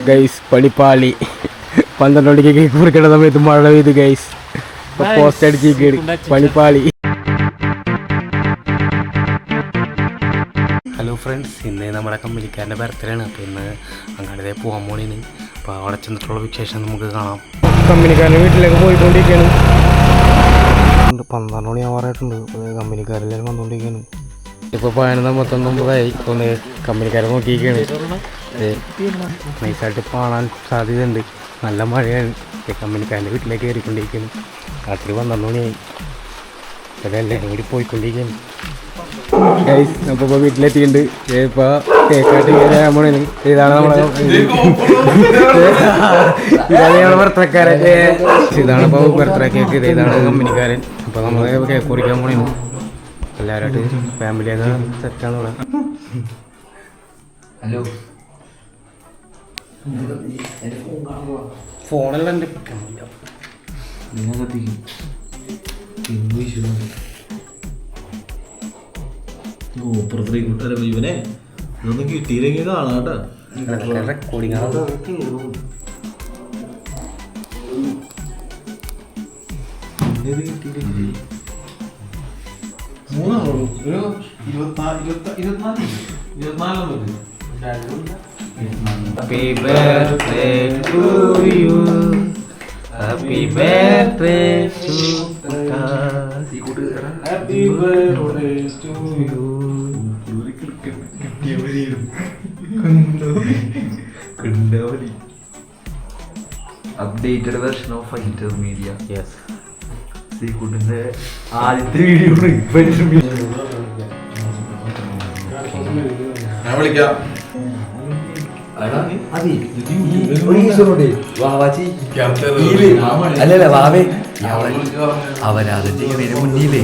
Guys പണിപ്പാളി 12 മണിക്ക് cake മുറിക്കേണ്ട സമയത്ത് മഴ പെയ്ത് ഗൈസ് പോസ്റ്റ് അടിച്ച് പണിപ്പാളി. ഹലോ ഫ്രണ്ട്സ്, ഇന്ന് നമ്മുടെ കമ്പനിക്കാരൻ്റെ ബർത്ത്ഡേ ആണ്. അപ്പോൾ ഇന്ന് അങ്ങാടിതേ പോകാൻ പോണേന്. അപ്പോൾ അവിടെ ചെന്നിട്ടുള്ള വിശേഷം നമുക്ക് കാണാം. കമ്പനിക്കാരൻ്റെ വീട്ടിലേക്ക് പോയിക്കൊണ്ടിരിക്കുകയാണ്. 12 മണി ആവാറായിട്ടുണ്ട്. കമ്പനിക്കാരെല്ലാം വന്നുകൊണ്ടിരിക്കുകയാണ്. ഇപ്പോൾ 11:59 ഒന്ന് കമ്പനിക്കാരെ നോക്കിയിരിക്കുകയാണ്. നൈസായിട്ട് കാണാൻ സാധ്യതയുണ്ട്. നല്ല മഴയാണ്. കമ്പനിക്കാരൻ്റെ വീട്ടിലേക്ക് കയറിക്കൊണ്ടിരിക്കുകയാണ്. രാത്രി 12 മണിയായി. എല്ലാവരും കൂടി പോയിക്കൊണ്ടിരിക്കുകയാണ്. ഗൈസ് അപ്പോൾ വീട്ടിലെത്തിയിട്ടുണ്ട്. ഇപ്പോൾ കേക്കായിട്ട് കയറാൻ പോണേന്. ഇതാണ് നമ്മളെ ബർത്ത്ഡേക്കാരൻ. ഇതാണ് ഇപ്പോൾ ബർത്ത്ഡേ കേക്ക്. ഇതാണ് കമ്പനിക്കാരൻ. അപ്പോൾ നമ്മൾ കേക്ക് കുറിക്കാൻ പോണേന്. എല്ലാവരുമായിട്ട് ഫാമിലിയൊക്കെ സെറ്റാണ് ഇവിടെ. ഹലോ, ഫോണെല്ലാം ഉണ്ട്. ഇവനെ ഇതൊന്നും കിട്ടിയില്ലെങ്കിൽ കാണാട്ടാ. Recording Happy birthday to you. Happy birthday to us. Happy birthday to you. Updated version of Fighter Media. Yes. സീക്കുട്ടിന്റെ ആദ്യത്തെ വീഡിയോ ഞാൻ വിളിക്കാം. അല്ലല്ല വാവേ അവരാതെ ചെയ്യുന്നതിന് മുന്നിലേ